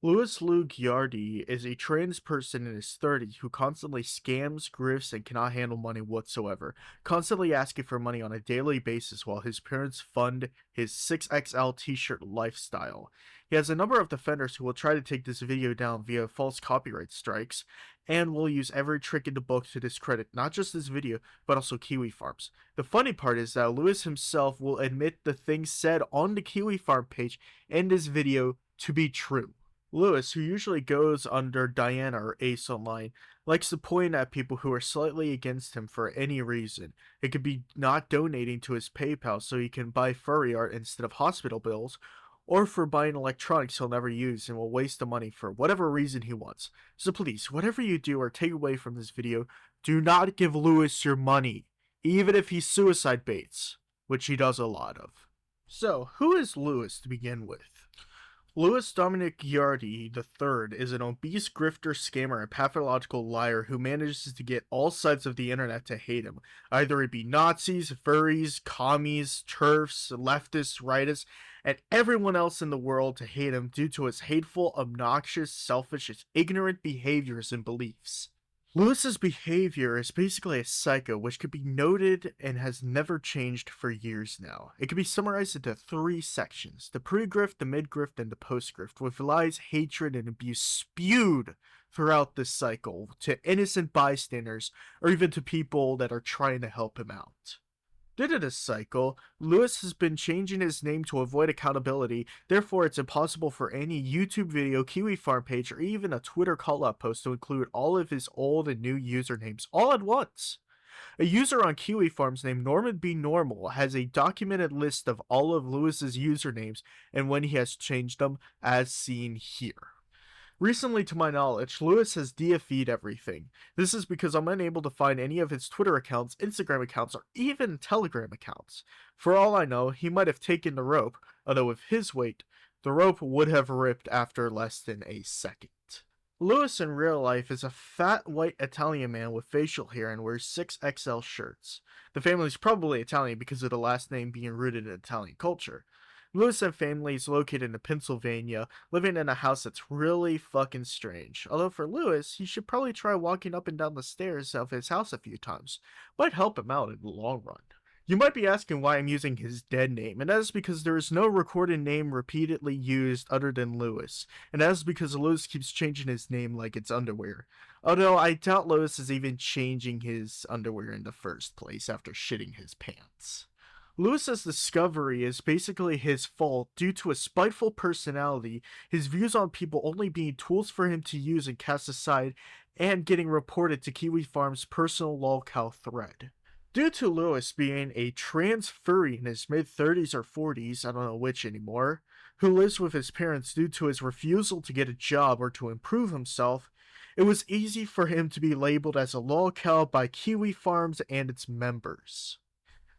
Louis Lou Giardi is a trans person in his 30s who constantly scams, grifts, and cannot handle money whatsoever, constantly asking for money on a daily basis while his parents fund his 6XL t-shirt lifestyle. He has a number of defenders who will try to take this video down via false copyright strikes, and will use every trick in the book to discredit not just this video, but also KiwiFarms. The funny part is that Louis himself will admit the things said on the KiwiFarm page in this video to be true. Lewis, who usually goes under Diana or Ace online, likes to point at people who are slightly against him for any reason. It could be not donating to his PayPal so he can buy furry art instead of hospital bills, or for buying electronics he'll never use and will waste the money for whatever reason he wants. So please, whatever you do or take away from this video, do not give Lewis your money, even if he suicide baits, which he does a lot of. So, who is Lewis to begin with? Louis Dominic Giardi III is an obese grifter, scammer, and pathological liar who manages to get all sides of the internet to hate him, either it be Nazis, furries, commies, turfs, leftists, rightists, and everyone else in the world to hate him due to his hateful, obnoxious, selfish, and ignorant behaviors and beliefs. Lewis's behavior is basically a psycho which could be noted and has never changed for years now. It can be summarized into three sections: the pre-grift, the mid-grift, and the post-grift, with lies, hatred, and abuse spewed throughout this cycle to innocent bystanders or even to people that are trying to help him out. Due to this cycle, Lewis has been changing his name to avoid accountability, therefore it's impossible for any YouTube video, KiwiFarm page, or even a Twitter call-out post to include all of his old and new usernames all at once. A user on KiwiFarms named Norman B. Normal has a documented list of all of Lewis's usernames and when he has changed them, as seen here. Recently, to my knowledge, Lewis has DFE'd everything. This is because I'm unable to find any of his Twitter accounts, Instagram accounts, or even Telegram accounts. For all I know, he might have taken the rope, although with his weight, the rope would have ripped after less than a second. Lewis in real life is a fat white Italian man with facial hair and wears 6XL shirts. The family is probably Italian because of the last name being rooted in Italian culture. Lewis and family is located in Pennsylvania, living in a house that's really fucking strange. Although for Lewis, he should probably try walking up and down the stairs of his house a few times. Might help him out in the long run. You might be asking why I'm using his dead name, and that is because there is no recorded name repeatedly used other than Lewis, and that is because Lewis keeps changing his name like it's underwear. Although I doubt Lewis is even changing his underwear in the first place after shitting his pants. Lewis's discovery is basically his fault due to a spiteful personality, his views on people only being tools for him to use and cast aside, and getting reported to KiwiFarm's personal lolcow thread. Due to Lewis being a trans furry in his mid-30s or 40s, I don't know which anymore, who lives with his parents due to his refusal to get a job or to improve himself, it was easy for him to be labeled as a lolcow by KiwiFarms and its members.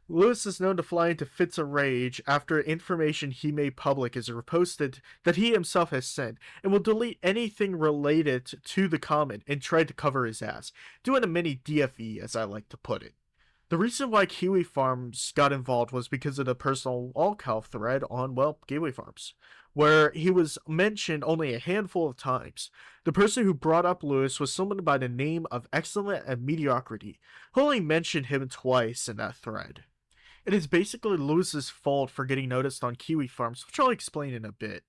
Lewis is known to fly into fits of rage after information he made public is reposted that he himself has sent, and will delete anything related to the comment and try to cover his ass, doing a mini DFE as I like to put it. The reason why KiwiFarms got involved was because of the personal lolcow thread on, well, KiwiFarms, where he was mentioned only a handful of times. The person who brought up Lewis was someone by the name of Excellent and Mediocrity, who only mentioned him twice in that thread. It is basically Lewis's fault for getting noticed on KiwiFarms, which I'll explain in a bit.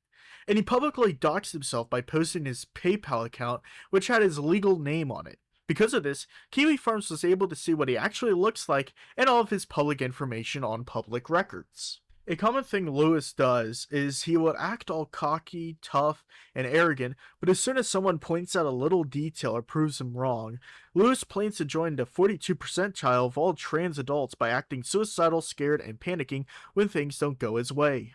And he publicly doxed himself by posting his PayPal account, which had his legal name on it. Because of this, KiwiFarms was able to see what he actually looks like and all of his public information on public records. A common thing Lewis does is he will act all cocky, tough, and arrogant, but as soon as someone points out a little detail or proves him wrong, Lewis plans to join the 42 percentile of all trans adults by acting suicidal, scared, and panicking when things don't go his way.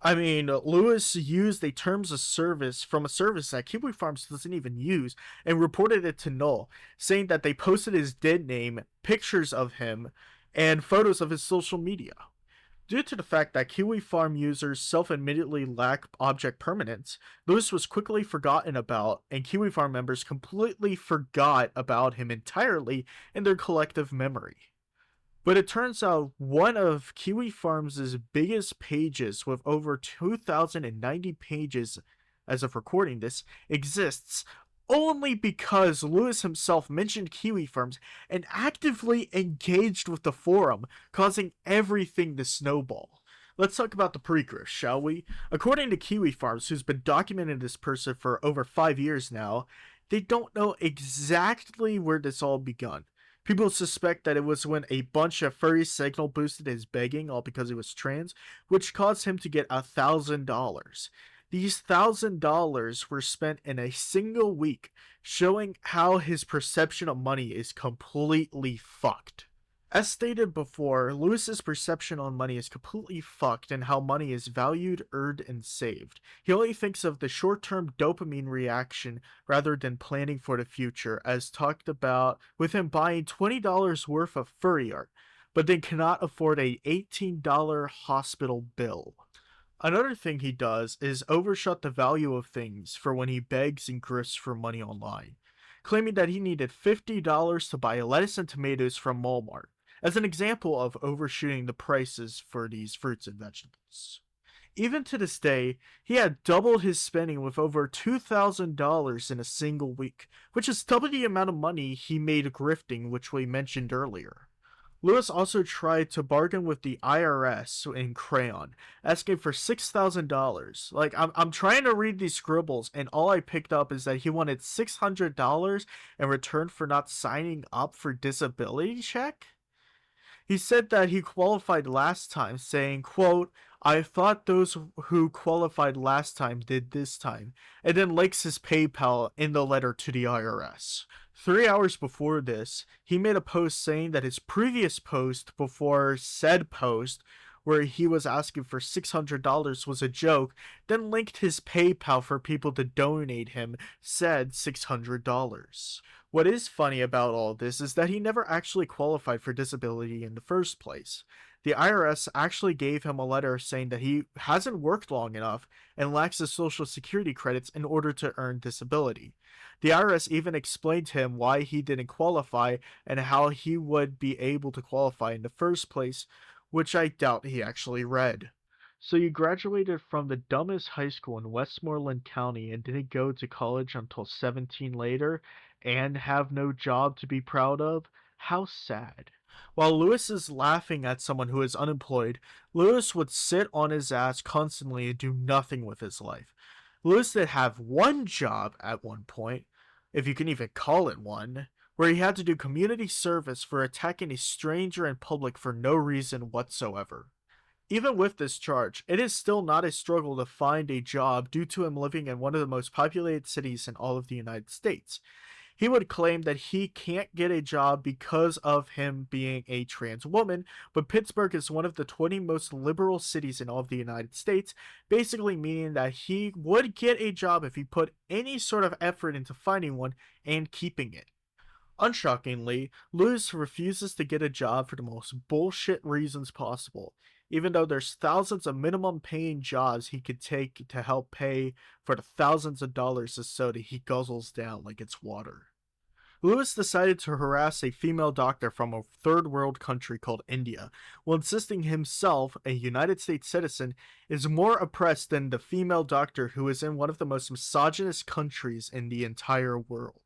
I mean, Lewis used a terms of service from a service that KiwiFarms doesn't even use and reported it to null, saying that they posted his dead name, pictures of him, and photos of his social media. Due to the fact that KiwiFarm users self-admittedly lack object permanence, Lewis was quickly forgotten about, and KiwiFarm members completely forgot about him entirely in their collective memory. But it turns out one of KiwiFarm's biggest pages with over 2,090 pages as of recording this, exists only because Lewis himself mentioned KiwiFarms and actively engaged with the forum, causing everything to snowball. Let's talk about the pre-grift, shall we? According to KiwiFarms, who's been documenting this person for over 5 years now, they don't know exactly where this all begun. People suspect that it was when a bunch of furry signal boosted his begging, all because he was trans, which caused him to get $1,000. These $1,000 were spent in a single week, showing how his perception of money is completely fucked. As stated before, Lewis's perception on money is completely fucked and how money is valued, earned, and saved. He only thinks of the short-term dopamine reaction rather than planning for the future, as talked about with him buying $20 worth of furry art, but then cannot afford a $18 hospital bill. Another thing he does is overshot the value of things for when he begs and grifts for money online, claiming that he needed $50 to buy lettuce and tomatoes from Walmart, as an example of overshooting the prices for these fruits and vegetables. Even to this day, he had doubled his spending with over $2,000 in a single week, which is double the amount of money he made grifting, which we mentioned earlier. Lewis also tried to bargain with the IRS in crayon, asking for $6,000. Like, I'm trying to read these scribbles, and all I picked up is that he wanted $600 in return for not signing up for disability check? He said that he qualified last time, saying, quote, "I thought those who qualified last time did this time," and then links his PayPal in the letter to the IRS. 3 hours before this, he made a post saying that his previous post before said post, where he was asking for $600, was a joke, then linked his PayPal for people to donate him said $600. What is funny about all this is that he never actually qualified for disability in the first place. The IRS actually gave him a letter saying that he hasn't worked long enough and lacks the Social Security credits in order to earn disability. The IRS even explained to him why he didn't qualify and how he would be able to qualify in the first place, which I doubt he actually read. So you graduated from the dumbest high school in Westmoreland County and didn't go to college until 17 later and have no job to be proud of? How sad. While Lewis is laughing at someone who is unemployed, Lewis would sit on his ass constantly and do nothing with his life. Lewis did have one job at one point, if you can even call it one, where he had to do community service for attacking a stranger in public for no reason whatsoever. Even with this charge, it is still not a struggle to find a job due to him living in one of the most populated cities in all of the United States. He would claim that he can't get a job because of him being a trans woman, but Pittsburgh is one of the 20 most liberal cities in all of the United States, basically meaning that he would get a job if he put any sort of effort into finding one and keeping it. Unshockingly, Lewis refuses to get a job for the most bullshit reasons possible, even though there's thousands of minimum paying jobs he could take to help pay for the thousands of dollars of soda he guzzles down like it's water. Lewis decided to harass a female doctor from a third world country called India, while insisting himself, a United States citizen, is more oppressed than the female doctor who is in one of the most misogynist countries in the entire world.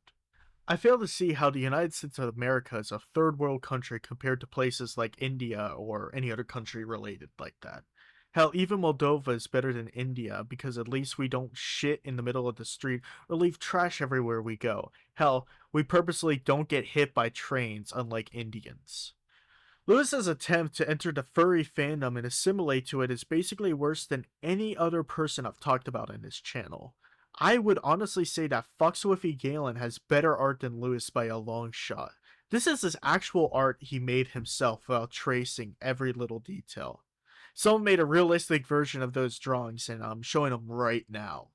I fail to see how the United States of America is a third world country compared to places like India or any other country related like that. Hell, even Moldova is better than India because at least we don't shit in the middle of the street or leave trash everywhere we go. Hell, we purposely don't get hit by trains, unlike Indians. Lewis's attempt to enter the furry fandom and assimilate to it is basically worse than any other person I've talked about in this channel. I would honestly say that Foxwifty Galen has better art than Lewis by a long shot. This is his actual art he made himself while tracing every little detail. Someone made a realistic version of those drawings and I'm showing them right now.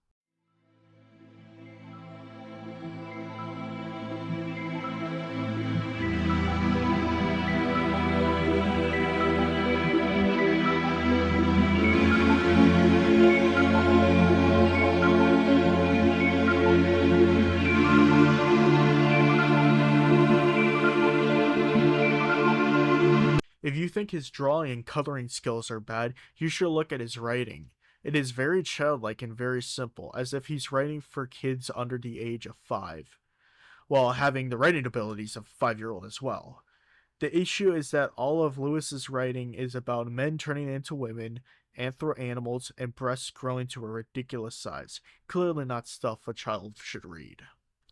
If you think his drawing and coloring skills are bad, you should look at his writing. It is very childlike and very simple, as if he's writing for kids under the age of 5, while having the writing abilities of a 5-year-old as well. The issue is that all of Lewis's writing is about men turning into women, anthro animals, and breasts growing to a ridiculous size. Clearly not stuff a child should read.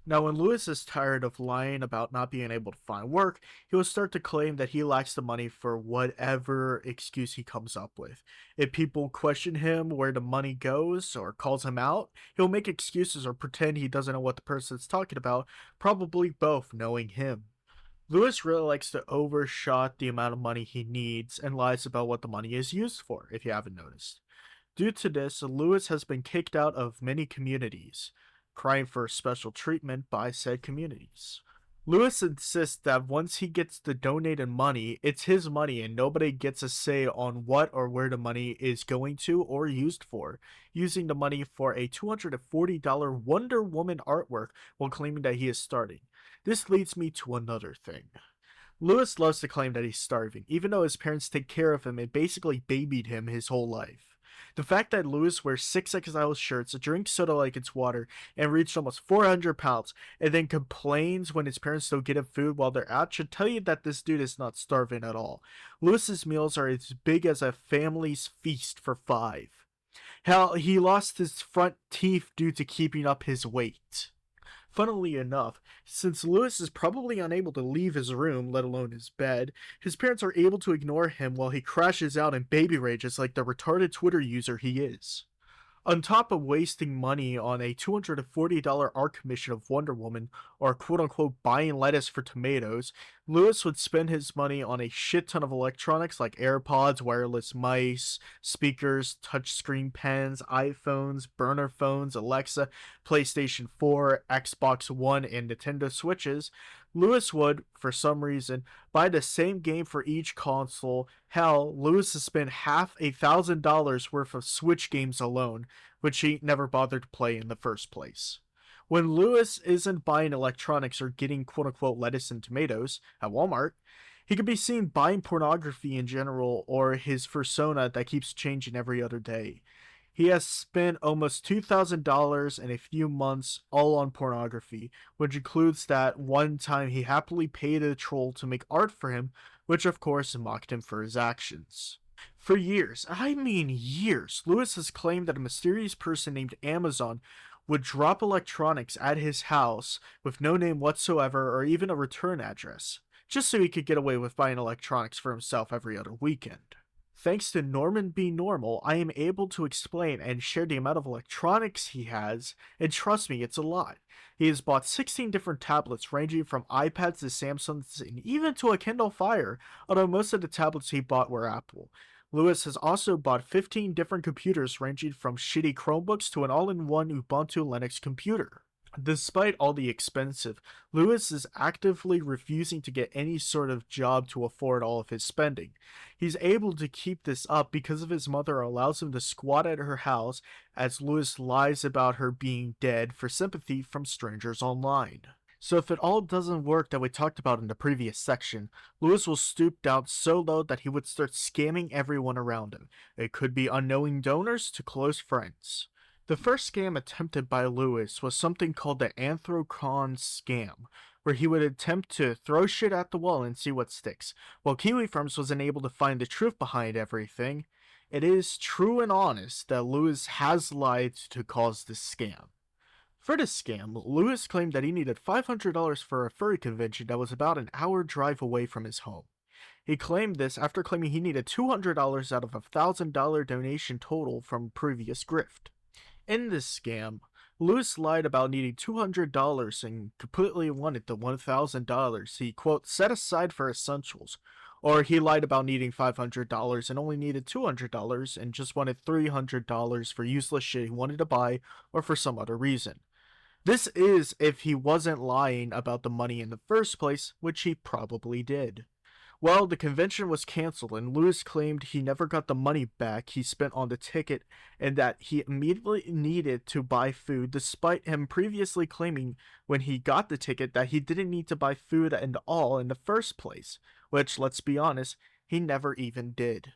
Now, when Lewis is tired of lying about not being able to find work, he will start to claim that he lacks the money for whatever excuse he comes up with. If people question him where the money goes or calls him out, he'll make excuses or pretend he doesn't know what the person's talking about, probably both knowing him. Lewis really likes to overshot the amount of money he needs and lies about what the money is used for, if you haven't noticed. Due to this, Lewis has been kicked out of many communities, crying for special treatment by said communities. Lewis insists that once he gets the donated money, it's his money and nobody gets a say on what or where the money is going to or used for, using the money for a $240 Wonder Woman artwork while claiming that he is starting. This leads me to another thing. Lewis loves to claim that he's starving, even though his parents take care of him and basically babied him his whole life. The fact that Lewis wears 6XL shirts, drinks soda like it's water, and reached almost 400 pounds, and then complains when his parents don't get him food while they're out should tell you that this dude is not starving at all. Lewis's meals are as big as a family's feast for 5. Hell, he lost his front teeth due to keeping up his weight. Funnily enough, since Lewis is probably unable to leave his room, let alone his bed, his parents are able to ignore him while he crashes out and baby rages like the retarded Twitter user he is. On top of wasting money on a $240 art commission of Wonder Woman, or quote-unquote buying lettuce for tomatoes, Lewis would spend his money on a shit ton of electronics like AirPods, wireless mice, speakers, touchscreen pens, iPhones, burner phones, Alexa, PlayStation 4, Xbox One, and Nintendo Switches. Lewis would, for some reason, buy the same game for each console. Hell, Lewis has spent half $1,000 worth of Switch games alone, which he never bothered to play in the first place. When Lewis isn't buying electronics or getting quote-unquote lettuce and tomatoes at Walmart, he could be seen buying pornography in general or his persona that keeps changing every other day. He has spent almost $2,000 in a few months all on pornography, which includes that one time he happily paid a troll to make art for him, which of course mocked him for his actions. For years, I mean years, Lewis has claimed that a mysterious person named Amazon would drop electronics at his house with no name whatsoever or even a return address, just so he could get away with buying electronics for himself every other weekend. Thanks to Norman B. Normal, I am able to explain and share the amount of electronics he has, and trust me, it's a lot. He has bought 16 different tablets ranging from iPads to Samsungs and even to a Kindle Fire, although most of the tablets he bought were Apple. Lewis has also bought 15 different computers ranging from shitty Chromebooks to an all-in-one Ubuntu Linux computer. Despite all the expensive, Lewis is actively refusing to get any sort of job to afford all of his spending. He's able to keep this up because of his mother allows him to squat at her house as Lewis lies about her being dead for sympathy from strangers online. So if it all doesn't work that we talked about in the previous section, Lewis will stoop down so low that he would start scamming everyone around him. It could be unknowing donors to close friends. The first scam attempted by Lewis was something called the Anthrocon scam, where he would attempt to throw shit at the wall and see what sticks. While KiwiFarms wasn't able to find the truth behind everything, it is true and honest that Lewis has lied to cause this scam. For this scam, Lewis claimed that he needed $500 for a furry convention that was about an hour drive away from his home. He claimed this after claiming he needed $200 out of a $1,000 donation total from previous grift. In this scam, Lewis lied about needing $200 and completely wanted the $1,000 he, quote, set aside for essentials. Or he lied about needing $500 and only needed $200 and just wanted $300 for useless shit he wanted to buy or for some other reason. This is if he wasn't lying about the money in the first place, which he probably did. Well, the convention was canceled and Lewis claimed he never got the money back he spent on the ticket and that he immediately needed to buy food despite him previously claiming when he got the ticket that he didn't need to buy food at all in the first place, which, let's be honest, he never even did.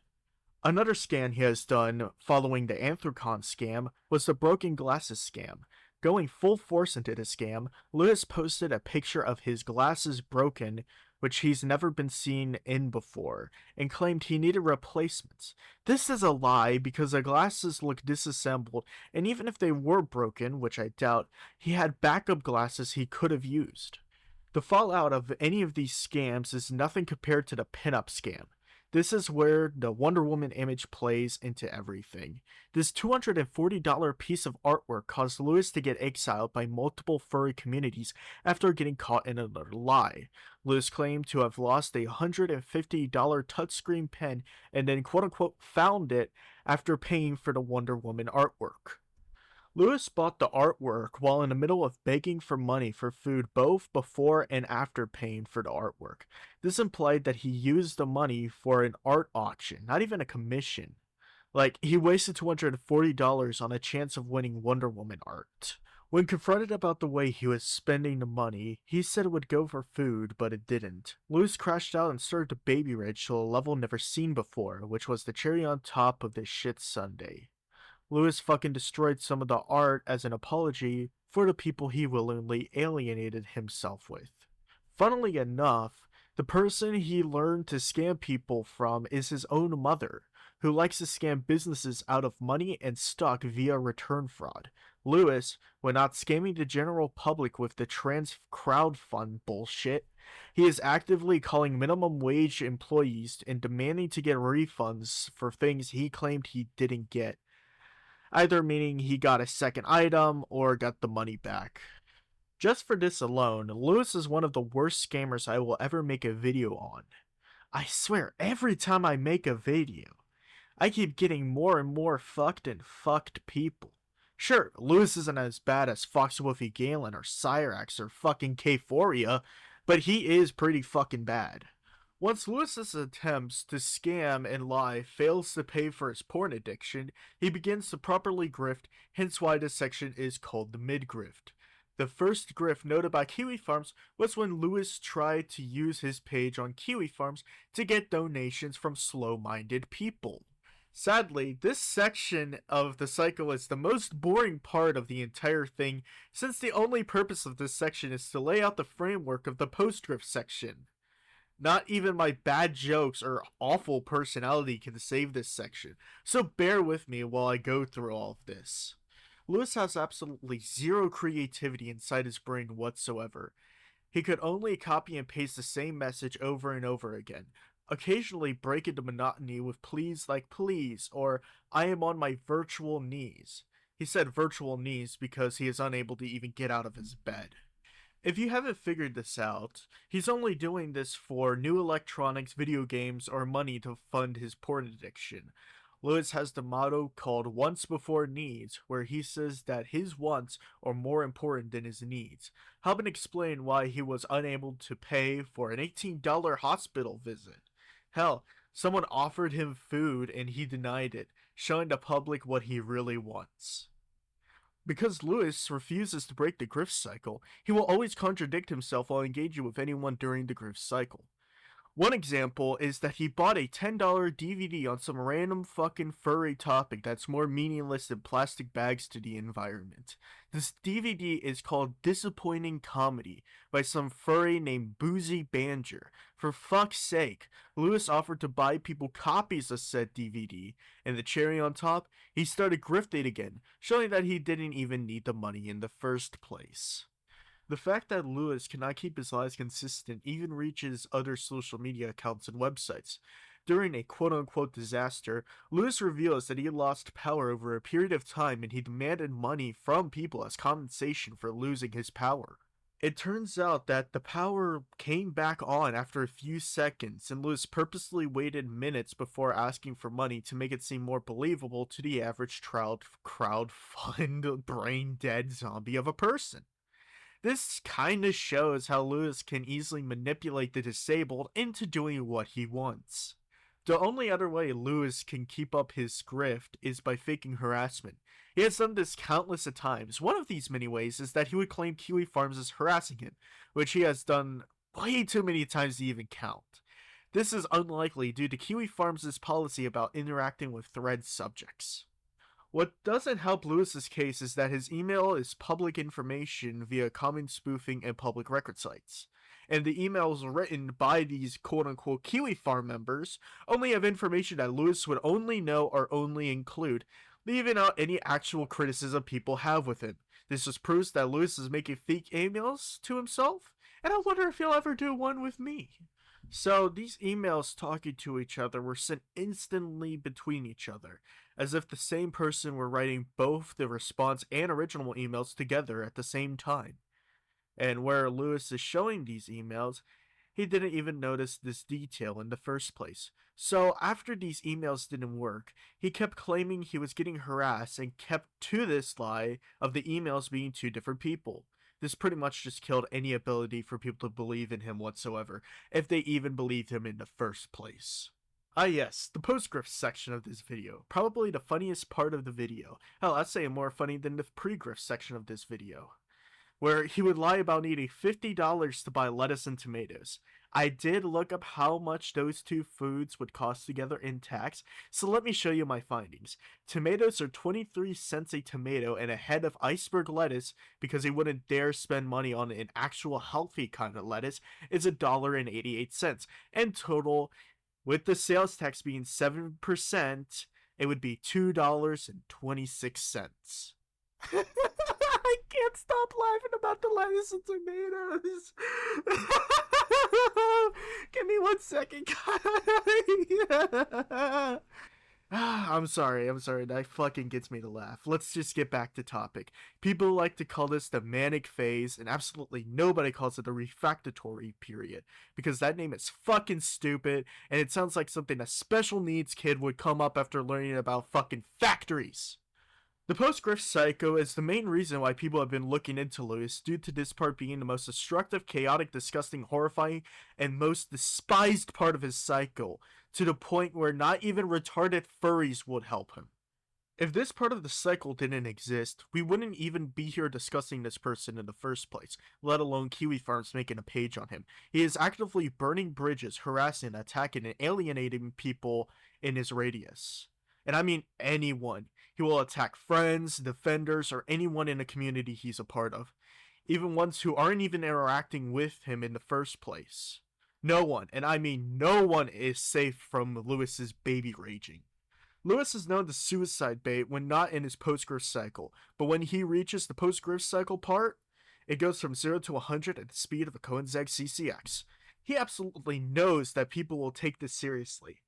Another scam he has done following the Anthrocon scam was the broken glasses scam. Going full force into the scam, Lewis posted a picture of his glasses broken, which he's never been seen in before, and claimed he needed replacements. This is a lie because the glasses look disassembled, and even if they were broken, which I doubt, he had backup glasses he could have used. The fallout of any of these scams is nothing compared to the pinup scam. This is where the Wonder Woman image plays into everything. This $240 piece of artwork caused Lewis to get exiled by multiple furry communities after getting caught in another lie. Lewis claimed to have lost a $150 touchscreen pen and then quote-unquote found it after paying for the Wonder Woman artwork. Lewis bought the artwork while in the middle of begging for money for food both before and after paying for the artwork. This implied that he used the money for an art auction, not even a commission. Like, he wasted $240 on a chance of winning Wonder Woman art. When confronted about the way he was spending the money, he said it would go for food, but it didn't. Lewis crashed out and started to baby rage to a level never seen before, which was the cherry on top of this shit sundae. Lewis fucking destroyed some of the art as an apology for the people he willingly alienated himself with. Funnily enough, the person he learned to scam people from is his own mother, who likes to scam businesses out of money and stock via return fraud. Lewis, when not scamming the general public with the trans crowdfund bullshit, he is actively calling minimum wage employees and demanding to get refunds for things he claimed he didn't get, either meaning he got a second item or got the money back. Just for this alone, Lewis is one of the worst scammers I will ever make a video on. I swear, every time I make a video, I keep getting more and more fucked and fucked people. Sure, Lewis isn't as bad as Foxwolfie Galen or Cyrax or fucking Kphoria, but he is pretty fucking bad. Once Lewis's attempts to scam and lie fails to pay for his porn addiction, he begins to properly grift, hence why this section is called the Mid-Grift. The first grift noted by KiwiFarms was when Lewis tried to use his page on KiwiFarms to get donations from slow-minded people. Sadly, this section of the cycle is the most boring part of the entire thing, since the only purpose of this section is to lay out the framework of the Post-Grift section. Not even my bad jokes or awful personality can save this section, so bear with me while I go through all of this. Lewis has absolutely zero creativity inside his brain whatsoever. He could only copy and paste the same message over and over again, occasionally break into monotony with please like please or I am on my virtual knees. He said virtual knees because he is unable to even get out of his bed. If you haven't figured this out, he's only doing this for new electronics, video games, or money to fund his porn addiction. Lewis has the motto called Wants Before Needs, where he says that his wants are more important than his needs, helping explain why he was unable to pay for an $18 hospital visit. Hell, someone offered him food and he denied it, showing the public what he really wants. Because Lewis refuses to break the grift cycle, he will always contradict himself while engaging with anyone during the grift cycle. One example is that he bought a $10 DVD on some random fucking furry topic that's more meaningless than plastic bags to the environment. This DVD is called Disappointing Comedy by some furry named Boozy Banger. For fuck's sake, Lewis offered to buy people copies of said DVD, and the cherry on top, he started grifting again, showing that he didn't even need the money in the first place. The fact that Lewis cannot keep his lies consistent even reaches other social media accounts and websites. During a quote-unquote disaster, Lewis reveals that he lost power over a period of time and he demanded money from people as compensation for losing his power. It turns out that the power came back on after a few seconds, and Lewis purposely waited minutes before asking for money to make it seem more believable to the average crowdfund brain-dead zombie of a person. This kinda shows how Lewis can easily manipulate the disabled into doing what he wants. The only other way Lewis can keep up his grift is by faking harassment. He has done this countless of times. One of these many ways is that he would claim KiwiFarms is harassing him, which he has done way too many times to even count. This is unlikely due to KiwiFarm's policy about interacting with thread subjects. What doesn't help Lewis's case is that his email is public information via common spoofing and public record sites. And the emails written by these quote-unquote KiwiFarm members only have information that Lewis would only know or only include, leaving out any actual criticism people have with him. This just proves that Lewis is making fake emails to himself, and I wonder if he'll ever do one with me. So these emails talking to each other were sent instantly between each other, as if the same person were writing both the response and original emails together at the same time. And where Lewis is showing these emails, he didn't even notice this detail in the first place. So after these emails didn't work, he kept claiming he was getting harassed and kept to this lie of the emails being two different people. This pretty much just killed any ability for people to believe in him whatsoever, if they even believed him in the first place. Ah yes, the Post-Grift section of this video. Probably the funniest part of the video. Hell, I'd say more funny than the Pre-Grift section of this video, where he would lie about needing $50 to buy lettuce and tomatoes. I did look up how much those two foods would cost together in tax, so let me show you my findings. Tomatoes are 23 cents a tomato, and a head of iceberg lettuce, because he wouldn't dare spend money on an actual healthy kind of lettuce, is $1.88. And total, with the sales tax being 7%, it would be $2.26. I can't stop laughing about the lettuce and tomatoes. Give me 1 second, guys. I'm sorry, that fucking gets me to laugh. Let's just get back to topic. People like to call this the manic phase, and absolutely nobody calls it the refractory period, because that name is fucking stupid, and it sounds like something a special needs kid would come up after learning about fucking factories. The Post-Grift cycle is the main reason why people have been looking into Lewis, due to this part being the most destructive, chaotic, disgusting, horrifying, and most despised part of his cycle, to the point where not even retarded furries would help him. If this part of the cycle didn't exist, we wouldn't even be here discussing this person in the first place, let alone KiwiFarm's making a page on him. He is actively burning bridges, harassing, attacking, and alienating people in his radius. And I mean anyone. He will attack friends, defenders, or anyone in the community he's a part of, even ones who aren't even interacting with him in the first place. No one, and I mean no one, is safe from Lewis's baby raging. Lewis is known to suicide bait when not in his post-grift cycle, but when he reaches the post-grift cycle part, it goes from 0 to 100 at the speed of a Koenigsegg CCX. He absolutely knows that people will take this seriously.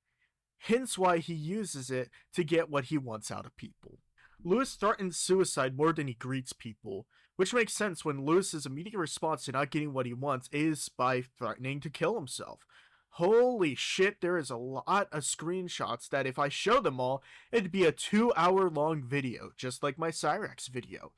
Hence why he uses it to get what he wants out of people. Lewis threatens suicide more than he greets people, which makes sense when Lewis's immediate response to not getting what he wants is by threatening to kill himself. Holy shit, there is a lot of screenshots that if I show them all, it'd be a 2-hour long video, just like my Cyrex video.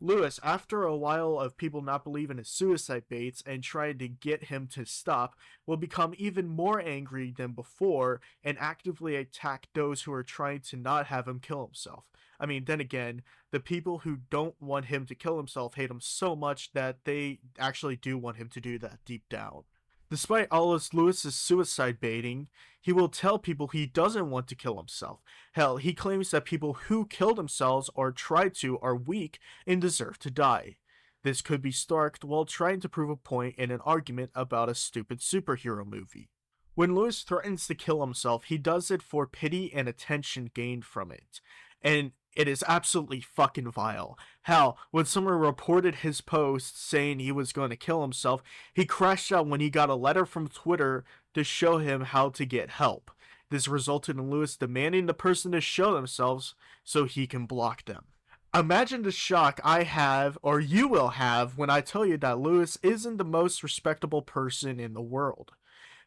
Lewis, after a while of people not believing his suicide baits and trying to get him to stop, will become even more angry than before and actively attack those who are trying to not have him kill himself. I mean, then again, the people who don't want him to kill himself hate him so much that they actually do want him to do that deep down. Despite all of Lewis's suicide baiting, he will tell people he doesn't want to kill himself. Hell, he claims that people who killed themselves or tried to are weak and deserve to die. This could be starked while trying to prove a point in an argument about a stupid superhero movie. When Lewis threatens to kill himself, he does it for pity and attention gained from it. And it is absolutely fucking vile. Hell, when someone reported his post saying he was going to kill himself, he crashed out when he got a letter from Twitter to show him how to get help. This resulted in Lewis demanding the person to show themselves so he can block them. Imagine the shock I have, or you will have, when I tell you that Lewis isn't the most respectable person in the world.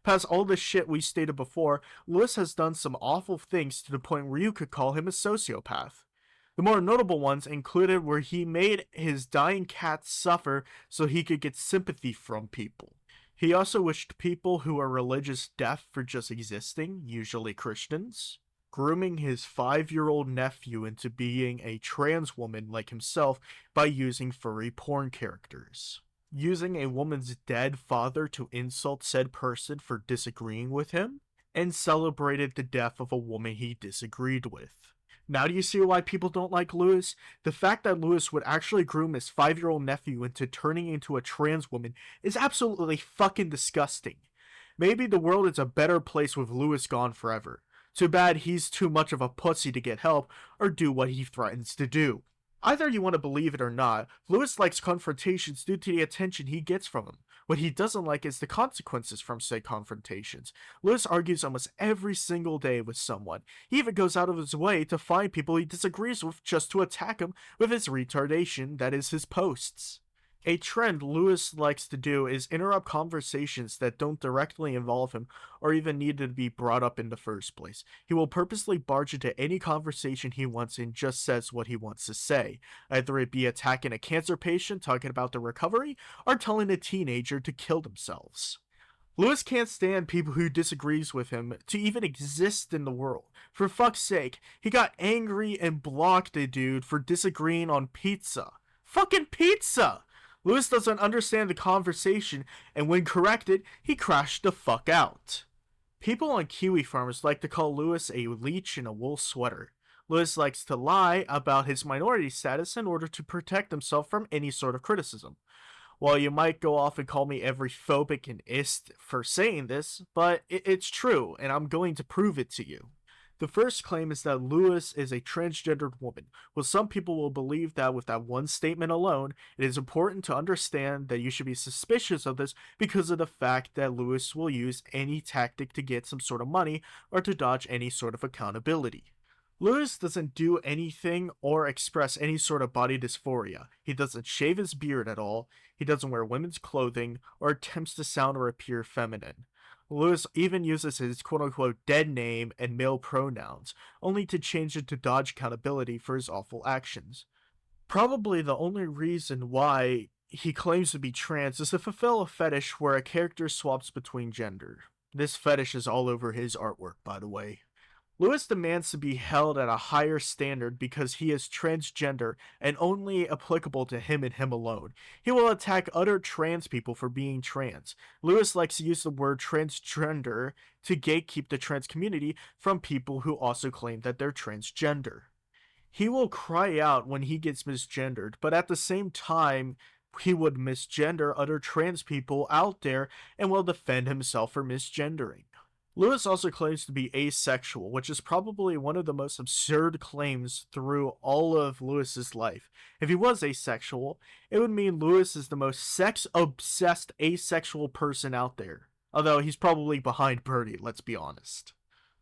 Past all the shit we stated before, Lewis has done some awful things to the point where you could call him a sociopath. The more notable ones included where he made his dying cat suffer so he could get sympathy from people. He also wished people who are religious death for just existing, usually Christians. Grooming his 5-year-old nephew into being a trans woman like himself by using furry porn characters. Using a woman's dead father to insult said person for disagreeing with him, and celebrated the death of a woman he disagreed with. Now do you see why people don't like Lewis? The fact that Lewis would actually groom his 5-year-old nephew into turning into a trans woman is absolutely fucking disgusting. Maybe the world is a better place with Lewis gone forever. Too bad he's too much of a pussy to get help or do what he threatens to do. Either you want to believe it or not, Lewis likes confrontations due to the attention he gets from them. What he doesn't like is the consequences from said confrontations. Lewis argues almost every single day with someone. He even goes out of his way to find people he disagrees with just to attack him with his retardation, that is his posts. A trend Lewis likes to do is interrupt conversations that don't directly involve him or even need to be brought up in the first place. He will purposely barge into any conversation he wants and just says what he wants to say, either it be attacking a cancer patient talking about the recovery or telling a teenager to kill themselves. Lewis can't stand people who disagrees with him to even exist in the world. For fuck's sake, he got angry and blocked a dude for disagreeing on pizza. Fucking pizza! Lewis doesn't understand the conversation, and when corrected, he crashed the fuck out. People on KiwiFarm like to call Lewis a leech in a wool sweater. Lewis likes to lie about his minority status in order to protect himself from any sort of criticism. Well, you might go off and call me every phobic and ist for saying this, but it's true, and I'm going to prove it to you. The first claim is that Lewis is a transgendered woman. Well, some people will believe that with that one statement alone, it is important to understand that you should be suspicious of this because of the fact that Lewis will use any tactic to get some sort of money or to dodge any sort of accountability. Lewis doesn't do anything or express any sort of body dysphoria. He doesn't shave his beard at all, he doesn't wear women's clothing, or attempts to sound or appear feminine. Lewis even uses his quote-unquote dead name and male pronouns, only to change it to dodge accountability for his awful actions. Probably the only reason why he claims to be trans is to fulfill a fetish where a character swaps between gender. This fetish is all over his artwork, by the way. Lewis demands to be held at a higher standard because he is transgender and only applicable to him and him alone. He will attack other trans people for being trans. Lewis likes to use the word transgender to gatekeep the trans community from people who also claim that they're transgender. He will cry out when he gets misgendered, but at the same time, he would misgender other trans people out there and will defend himself for misgendering. Lewis also claims to be asexual, which is probably one of the most absurd claims through all of Lewis's life. If he was asexual, it would mean Lewis is the most sex-obsessed asexual person out there. Although he's probably behind Birdie, let's be honest.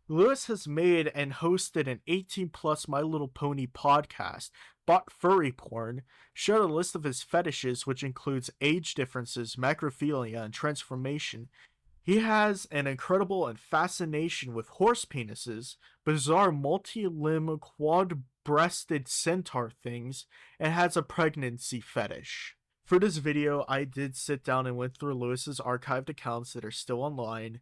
Lewis has made and hosted an 18-plus My Little Pony podcast, bought furry porn, shared a list of his fetishes which includes age differences, macrophilia, and transformation. He has an incredible fascination with horse penises, bizarre multi-limb quad-breasted centaur things, and has a pregnancy fetish. For this video, I did sit down and went through Lewis's archived accounts that are still online.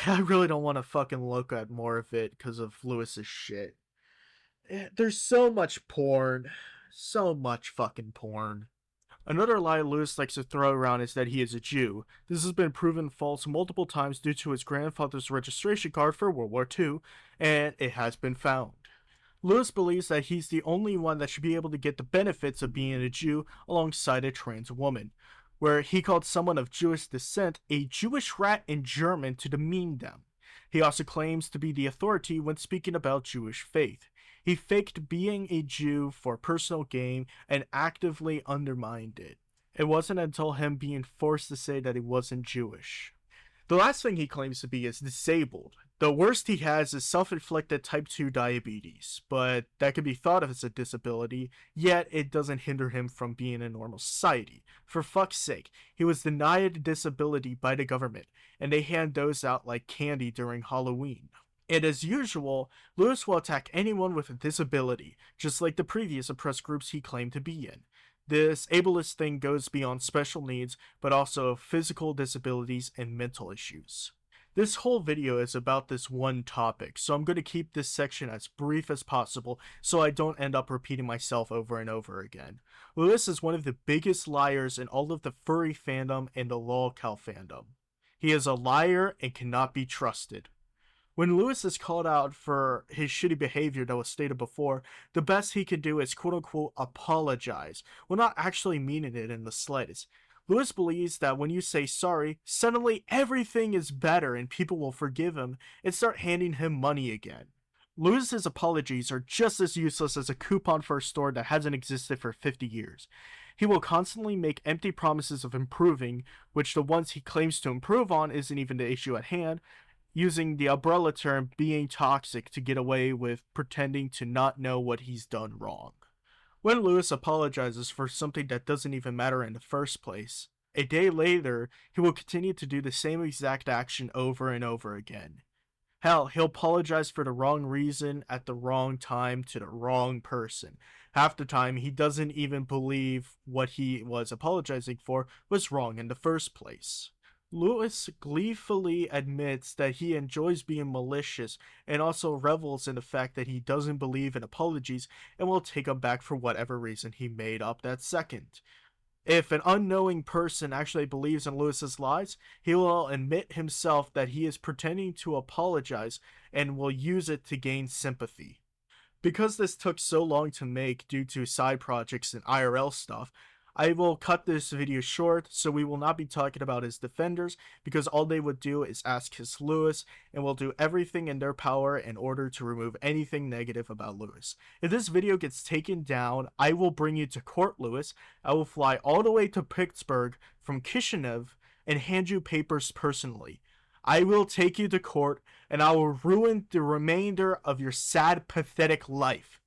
I really don't want to fucking look at more of it because of Lewis's shit. There's so much porn. So much fucking porn. Another lie Lewis likes to throw around is that he is a Jew. This has been proven false multiple times due to his grandfather's registration card for World War II, and it has been found. Lewis believes that he's the only one that should be able to get the benefits of being a Jew alongside a trans woman, where he called someone of Jewish descent a Jewish rat in German to demean them. He also claims to be the authority when speaking about Jewish faith. He faked being a Jew for personal gain and actively undermined it. It wasn't until him being forced to say that he wasn't Jewish. The last thing he claims to be is disabled. The worst he has is self-inflicted type 2 diabetes, but that can be thought of as a disability, yet it doesn't hinder him from being in normal society. For fuck's sake, he was denied a disability by the government, and they hand those out like candy during Halloween. And as usual, Lewis will attack anyone with a disability, just like the previous oppressed groups he claimed to be in. This ableist thing goes beyond special needs, but also physical disabilities and mental issues. This whole video is about this one topic, so I'm going to keep this section as brief as possible so I don't end up repeating myself over and over again. Lewis is one of the biggest liars in all of the furry fandom and the lolcow fandom. He is a liar and cannot be trusted. When Lewis is called out for his shitty behavior that was stated before, the best he can do is quote unquote apologize, while not actually meaning it in the slightest. Lewis believes that when you say sorry, suddenly everything is better and people will forgive him and start handing him money again. Lewis's apologies are just as useless as a coupon for a store that hasn't existed for 50 years. He will constantly make empty promises of improving, which the ones he claims to improve on isn't even the issue at hand, using the umbrella term being toxic to get away with pretending to not know what he's done wrong. When Lewis apologizes for something that doesn't even matter in the first place, a day later, he will continue to do the same exact action over and over again. Hell, he'll apologize for the wrong reason at the wrong time to the wrong person. Half the time, he doesn't even believe what he was apologizing for was wrong in the first place. Lewis gleefully admits that he enjoys being malicious and also revels in the fact that he doesn't believe in apologies and will take them back for whatever reason he made up that second. If an unknowing person actually believes in Lewis's lies, he will admit himself that he is pretending to apologize and will use it to gain sympathy. Because this took so long to make due to side projects and IRL stuff, I will cut this video short, so we will not be talking about his defenders, because all they would do is ask his Lewis, and will do everything in their power in order to remove anything negative about Lewis. If this video gets taken down, I will bring you to court, Lewis. I will fly all the way to Pittsburgh from Kishinev and hand you papers personally. I will take you to court, and I will ruin the remainder of your sad, pathetic life.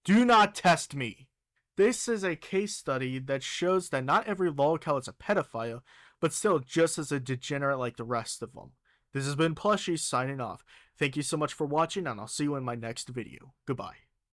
Do not test me. This is a case study that shows that not every lolcow is a pedophile, but still just as a degenerate like the rest of them. This has been Plushie signing off. Thank you so much for watching, and I'll see you in my next video. Goodbye.